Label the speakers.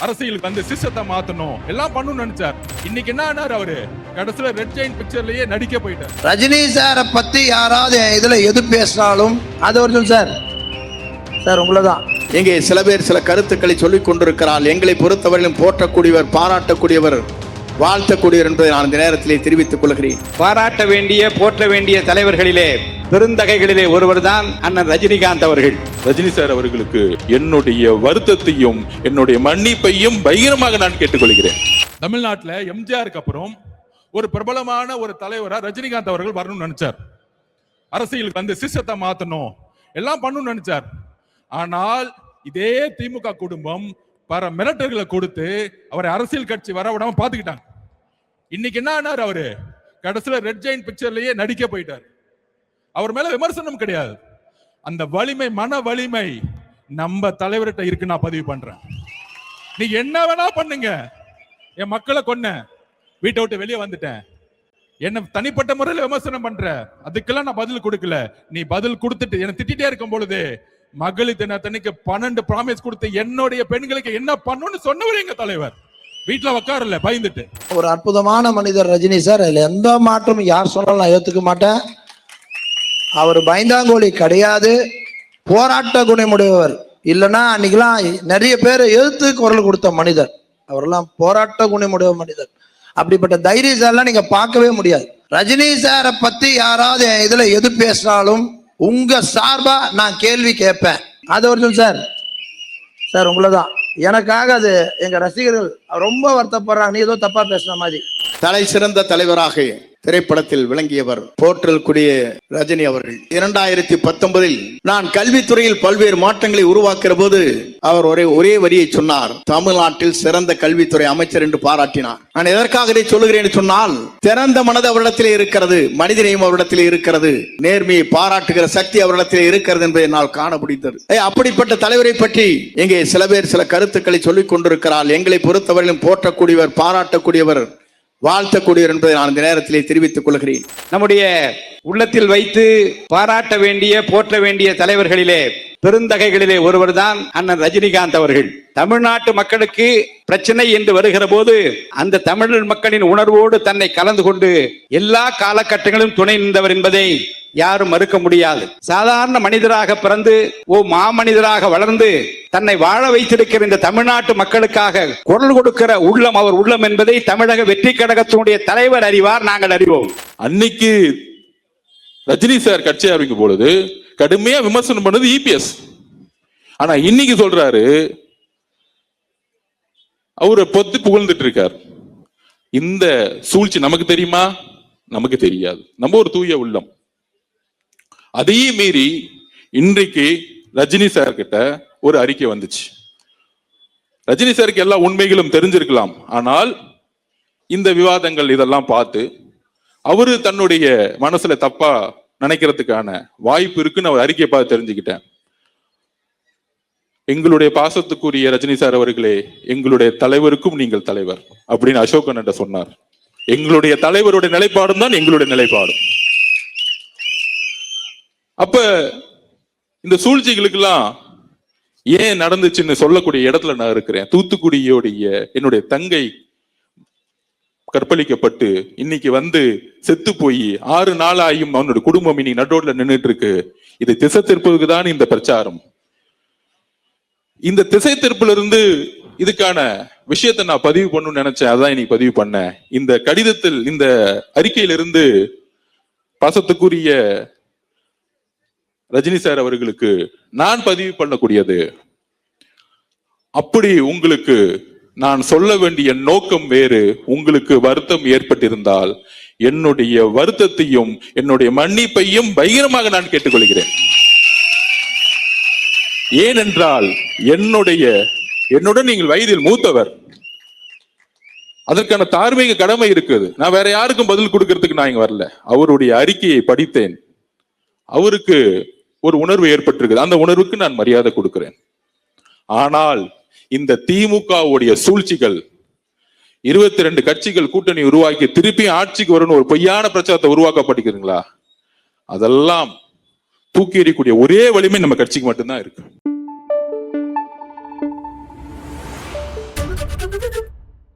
Speaker 1: அரசியலுக்கு வந்து சிஸ்டத்தை மாத்தணும் எல்லாம் பண்ணணும்னு நினைச்சார். இன்னைக்கு என்ன ஆனார் அவரு? கடைசியில ரெட் ஜெயின் பிக்சர்லயே நடிக்க போயிட்டார்.
Speaker 2: ரஜினி சாரை பத்தி யாராவது இதுல எது பேசினாலும் அது ஒரு சார் சார் உங்களதான்.
Speaker 3: இங்கே சில பேர் சில கருத்துக்களை சொல்லிக் கொண்டிருக்கிறார். எங்களை பொறுத்தவரையிலும் போற்றக்கூடியவர், பாராட்டக்கூடியவர், வாழ்த்தக்கூடியவர் என்பதை நான் இந்த நேரத்திலே தெரிவித்துக் கொள்கிறேன்.
Speaker 4: பாராட்ட வேண்டிய, போற்ற வேண்டிய தலைவர்களிலே, பெருந்தகைகளிலே ஒருவர் தான் அண்ணன் ரஜினிகாந்த் அவர்கள்.
Speaker 1: ரஜினி சார் அவர்களுக்கு என்னுடைய வருத்தத்தையும் என்னுடைய மன்னிப்பையும் பகிரமாக நான் கேட்டுக்கொள்கிறேன். தமிழ்நாட்டில் எம்ஜிஆருக்கு அப்புறம் ஒரு பிரபலமான ஒரு தலைவரா ரஜினிகாந்த் அவர்கள் வரணும்னு நினைச்சார். அரசியலுக்கு வந்து சிஸ்டத்தை மாத்தணும் எல்லாம் பண்ணணும்னு நினைச்சார். ஆனால் இதே திமுக குடும்பம் பல மிரட்டல்களை கொடுத்து அவரை அரசியல் கட்சி வர விடாம பாத்துக்கிட்டாங்க. இன்னைக்கு என்ன ஆனார் அவரு? கடைசியில ரெட் ஜெயின் பிக்சர்லயே நடிக்க போயிட்டார். அவர் மேல விமர்சனம் கிடையாது. அந்த வலிமை, மன வலிமை நம்ம தலைவர்கிட்ட இருக்கு. நான் பதிவு பண்றேன். நீ என்ன வேணா பண்ணுங்க, என் மக்களை கொன்ன, வீட்டை விட்டு வெளியே வந்துட்டேன், என்ன தனிப்பட்ட முறையில் விமர்சனம் பண்ற, அதுக்கெல்லாம் நான் பதில் கொடுக்கல. நீ பதில் கொடுத்துட்டு என்ன திட்டிட்டே இருக்கும் பொழுது மகளிர் தினத்தன்னைக்கு 12 ப்ராமிஸ் கொடுத்து என்னுடைய பெண்களுக்கு என்ன பண்ணணும்னு சொன்னவர் எங்க தலைவர். வீட்டுல உட்காரல பயந்துட்டு.
Speaker 2: ஒரு அற்புதமான மனிதர் ரஜினி சார். அதுல எந்த மாற்றமும் யார் சொன்னாலும் நான் ஏத்துக்க மாட்டேன். அவர் பயந்தாங்கோலி கிடையாது, போராட்ட குணமுடையவர். இல்லைன்னா அன்னைக்கெல்லாம் நிறைய பேர் எதிர்த்து குரல் கொடுத்த மனிதர். அவரெல்லாம் போராட்ட குணமுடைய மனிதர். அப்படிப்பட்ட தைரியசாலாம் நீங்க பார்க்கவே முடியாது. ரஜினி சாரை பத்தி யாராவது இதுல எது பேசினாலும் உங்க சார்பா நான் கேள்வி கேட்பேன். அது ஒரு சார் சார் உங்களதான். எனக்காக அது எங்க ரசிகர்கள் ரொம்ப வருத்தப்படுறாங்க, நீ ஏதோ தப்பா பேசுன மாதிரி.
Speaker 3: தலை சிறந்த தலைவராக திரைப்படத்தில் விளங்கியவர் போற்றல்குடிய ரஜினி அவர்கள். 2019 நான் கல்வித்துறையில் பல்வேறு மாற்றங்களை உருவாக்குற போது அவர் ஒரே வரியை சொன்னார். தமிழ்நாட்டில் சிறந்த கல்வித்துறை அமைச்சர் என்று பாராட்டினார். நான் எதற்காக இதை சொல்லுகிறேன் சொன்னால், திறந்த மனது அவரிடத்திலே இருக்கிறது, மனிதனையும் அவரிடத்திலே இருக்கிறது, நேர்மையை பாராட்டுகிற சக்தி அவரிடத்திலே இருக்கிறது என்பதை என்னால் காண முடிந்தது. அப்படிப்பட்ட தலைவரை பற்றி இங்கே சில பேர் சில கருத்துக்களை சொல்லிக் கொண்டிருக்கிறார். எங்களை பொறுத்தவரையிலும் போற்றக்கூடியவர், பாராட்டக்கூடியவர், வாழ்த்தக்கூடியவர் என்பதை நான் இந்த நேரத்திலே தெரிவித்துக் கொள்கிறேன்.
Speaker 4: நம்முடைய உள்ளத்தில் வைத்து பாராட்ட வேண்டிய, போற்ற வேண்டிய தலைவர்களிலே, பெருந்தகைகளிலே ஒருவர் தான் அண்ணன் ரஜினிகாந்த் அவர்கள். தமிழ்நாட்டு மக்களுக்கு பிரச்சனை என்று வருகிற போது அந்த தமிழர் மக்களின் உணர்வோடு தன்னை கலந்து கொண்டு எல்லா காலகட்டங்களிலும் துணை நின்றவர் என்பதை யாரும் மறுக்க முடியாது. சாதாரண மனிதராக பிறந்து மாமனிதராக வளர்ந்து தன்னை வாழ வைத்திருக்கிற இந்த தமிழ்நாட்டு மக்களுக்காக குரல் கொடுக்கிற உள்ளம் அவர் உள்ளம் என்பதை தமிழக வெற்றி கழகத்தினுடைய தலைவர் அறிவார், நாங்கள் அறிவோம்.
Speaker 1: அன்னைக்கு ரஜினி சார் கட்சி ஆரம்பிக்கும் பொழுது கடுமையா விமர்சனம் பண்ணது இபிஎஸ். ஆனா இன்னைக்கு சொல்றாரு, அவரை பொத்து புகழ்ந்துட்டு இருக்கார். இந்த சூழ்ச்சி நமக்கு தெரியுமா? நமக்கு தெரியாது. நம்ம ஒரு தூய உள்ளம். அதையும் மீறி இன்றைக்கு ரஜினி சார் கிட்ட ஒரு அறிக்கை வந்துச்சு. ரஜினி சாருக்கு எல்லா உண்மைகளும் தெரிஞ்சிருக்கலாம். ஆனால் இந்த விவாதங்கள் இதெல்லாம் பார்த்து அவரு தன்னுடைய மனசுல தப்பா நினைக்கிறதுக்கான வாய்ப்பு இருக்குன்னு அவர் அறிக்கையை பார்த்து தெரிஞ்சுக்கிட்டேன். எங்களுடைய பாசத்துக்குரிய ரஜினி சார் அவர்களே, எங்களுடைய தலைவருக்கும் நீங்கள் தலைவர் அப்படின்னு அசோகன் சொன்னார். எங்களுடைய தலைவருடைய நிலைப்பாடும் தான் எங்களுடைய நிலைப்பாடும். அப்ப இந்த சூழ்ச்சிகளுக்கெல்லாம் ஏன் நடந்துச்சுன்னு சொல்லக்கூடிய இடத்துல நான் இருக்கிறேன். தூத்துக்குடியோடைய என்னுடைய தங்கை கற்பழிக்கப்பட்டு இன்னைக்கு வந்து செத்து போய் 6 நாள் ஆயும் அவனுடைய குடும்பம் இன்னைக்கு நடுரோட்ல நின்றுட்டு இருக்கு. இது திசை திருப்பதுக்கு தான் இந்த பிரச்சாரம். இந்த திசை திருப்புல இருந்து இதுக்கான விஷயத்தை நான் பதிவு பண்ணணும்னு நினைச்சேன். அதான் இன்னைக்கு பதிவு பண்ணேன். இந்த கடிதத்தில், இந்த அறிக்கையிலிருந்து பாசத்துக்குரிய ரஜினி சார் அவர்களுக்கு நான் பதிவு பண்ணக்கூடியது, அப்படி உங்களுக்கு நான் சொல்ல வேண்டிய நோக்கம் வேறு, உங்களுக்கு வருத்தம் ஏற்பட்டிருந்தால் என்னுடைய வருத்தத்தையும் என்னுடைய மன்னிப்பையும் பகிரமாக நான் கேட்டுக்கொள்கிறேன். ஏனென்றால் என்னுடன் நீங்கள் வயதில் மூத்தவர். அதற்கான தார்மீக கடமை இருக்குது. நான் வேற யாருக்கும் பதில் கொடுக்கறதுக்கு நான் இங்க வரல. அவருடைய அறிக்கையை படித்தேன். அவருக்கு ஒரு உணர்வு ஏற்பட்டிருக்குது. அந்த உணர்வுக்கு நான் மரியாதை கொடுக்கிறேன். ஆனால் இந்த திமுகவுடைய சூழ்ச்சிகள், 22 கட்சிகள் கூட்டணி உருவாக்கி திருப்பி ஆட்சிக்கு வரணும் ஒரு பொய்யான பிரச்சாரத்தை உருவாக்கப்படுகிறீங்களா? அதெல்லாம் தூக்கி எறியக்கூடிய ஒரே வலிமை நம்ம கட்சிக்கு மட்டும்தான் இருக்கு.
Speaker 5: Thank you.